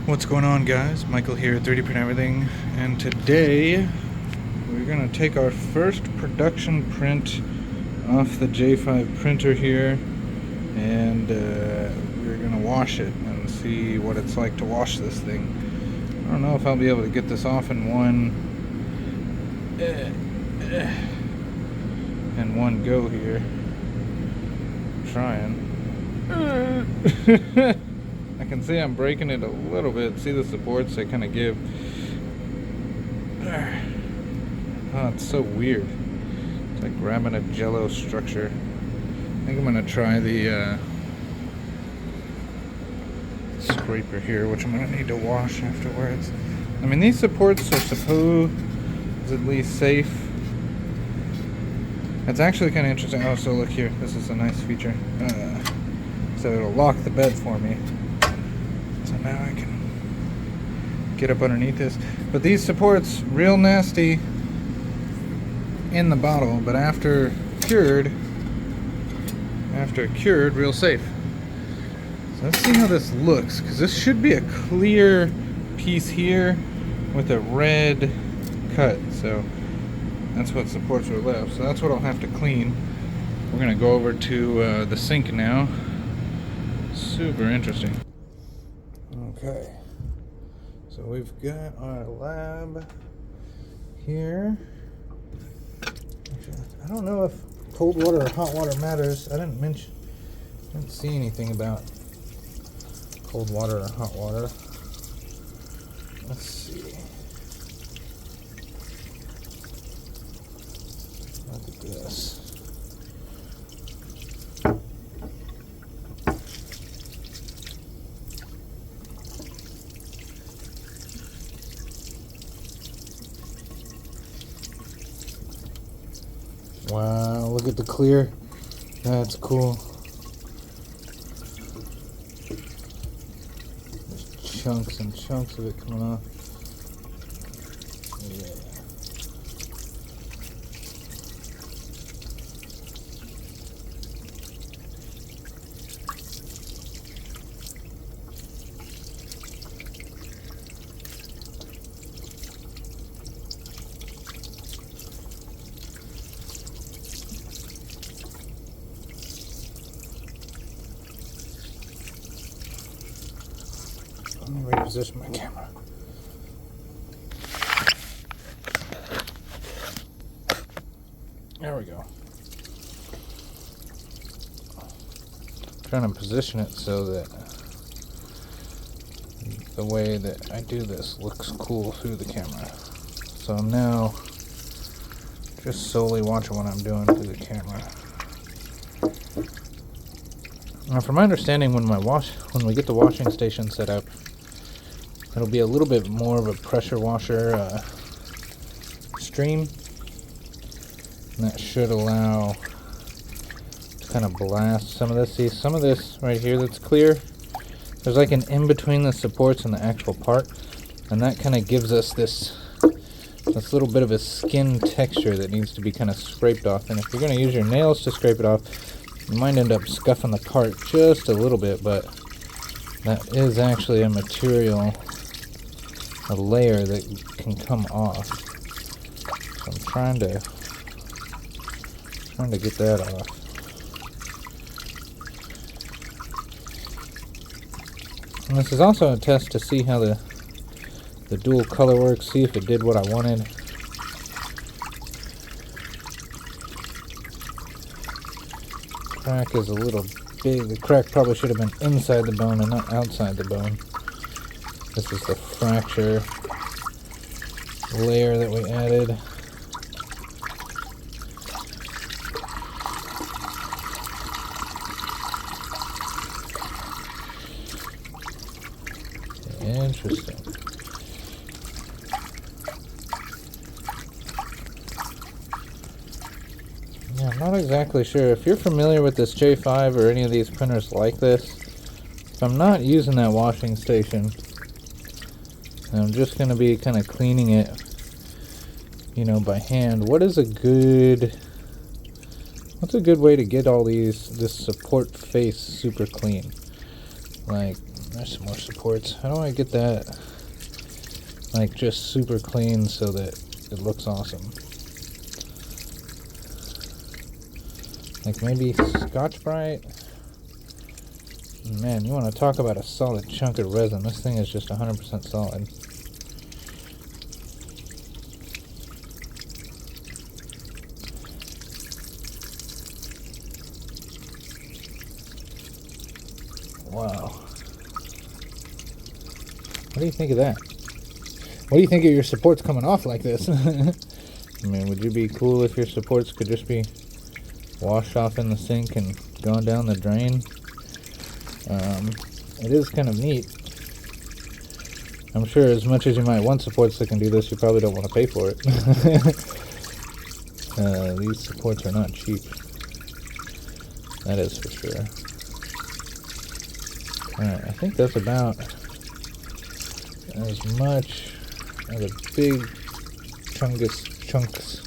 What's going on, guys? Michael here at 3D Print Everything, and today we're going to take our first production print off the J5 printer here, and we're going to wash it and see what it's like to wash this thing. I don't know if I'll be able to get this off in one go here. I'm trying. I can see I'm breaking it a little bit. See the supports they kind of give. Oh, it's so weird. It's like grabbing a jello structure. I think I'm going to try the scraper here, which I'm going to need to wash afterwards. I mean, these supports are supposedly safe. It's actually kind of interesting. Oh, so look here. This is a nice feature. So it'll lock the bed for me. So now I can get up underneath this. But these supports, real nasty in the bottle, but after cured, real safe. So let's see how this looks, because this should be a clear piece here with a red cut. So that's what supports were left. So that's what I'll have to clean. We're going to go over to the sink now. Super interesting. Okay, so we've got our lab here. I don't know if cold water or hot water matters. I didn't see anything about cold water or hot water. Let's see. Look at this. Wow, look at the clear. That's cool. There's chunks and chunks of it coming off. Yeah. Let me reposition my camera. There we go. I'm trying to position it so that the way that I do this looks cool through the camera. So I'm now just solely watching what I'm doing through the camera. Now, from my understanding, when we get the washing station set up, it'll be a little bit more of a pressure washer stream, and that should allow to kind of blast some of this. See, some of this right here that's clear, there's like an in between the supports and the actual part, and that kind of gives us this little bit of a skin texture that needs to be kind of scraped off. And if you're going to use your nails to scrape it off, you might end up scuffing the part just a little bit, but that is actually a material, a layer that can come off. So I'm trying to get that off. And this is also a test to see how the dual color works, see if it did what I wanted. Crack is a little big. The crack probably should have been inside the bone and not outside the bone. This is the fracture layer that we added. Interesting. Yeah, I'm not exactly sure. If you're familiar with this J5 or any of these printers like this, if I'm not using that washing station, and I'm just going to be kind of cleaning it, you know, by hand, what's a good way to get all this support face super clean? Like, There's some more supports. How do I get that like just super clean so that it looks awesome? Like maybe Scotch-Brite? Man, you want to talk about a solid chunk of resin. This thing is just 100% solid. Wow. What do you think of that? What do you think of your supports coming off like this? I mean, would you be cool if your supports could just be washed off in the sink and gone down the drain? It is kind of neat. I'm sure as much as you might want supports that can do this, you probably don't want to pay for it. These supports are not cheap. That is for sure. Alright, I think that's about as much of the big chunks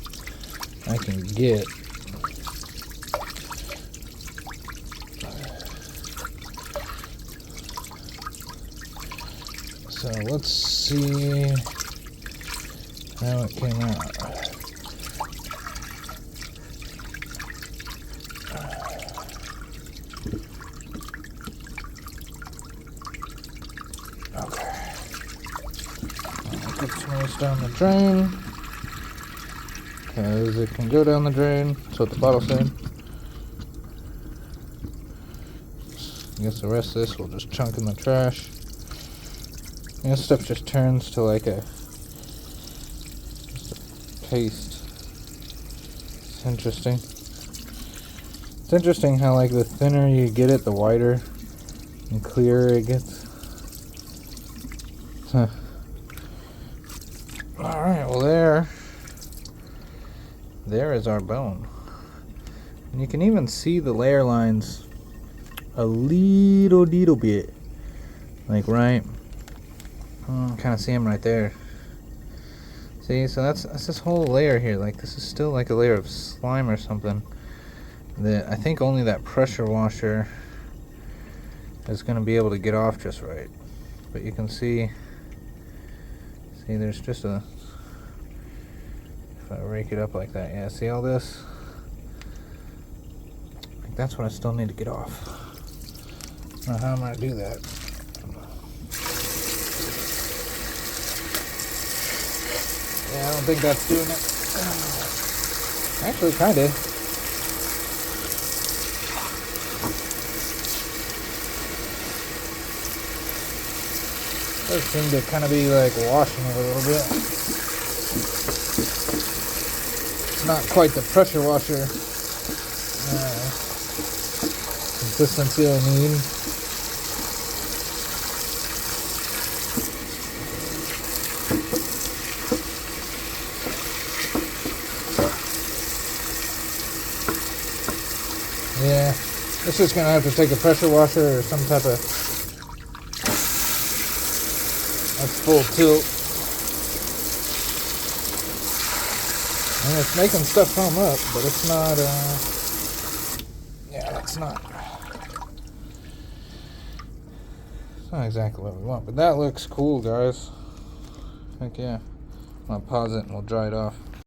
I can get. So let's see how it came out. Okay. I'll put some of this down the drain, because it can go down the drain. That's what the bottle said. I guess the rest of this will just chunk in the trash. And this stuff just turns to like just a paste. It's interesting. It's interesting how like the thinner you get it, the whiter and clearer it gets. Huh. Alright, well there is our bone. And you can even see the layer lines a little bit. Like right, kind of see them right there. See, so that's this whole layer here. Like this is still like a layer of slime or something that I think only that pressure washer is going to be able to get off just right. But you can see there's just a, if I rake it up like that, yeah, see all this? Like that's what I still need to get off. I don't know how I'm going to do that. Yeah, I don't think that's doing it. Actually, kind of. Does seem to kind of be like washing it a little bit. It's not quite the pressure washer consistency I need. Yeah, it's just gonna have to take a pressure washer or some type of, that's full tilt. And it's making stuff foam up, but it's not, yeah, it's not exactly what we want. But that looks cool, guys. Heck yeah. I'll pause it and we'll dry it off.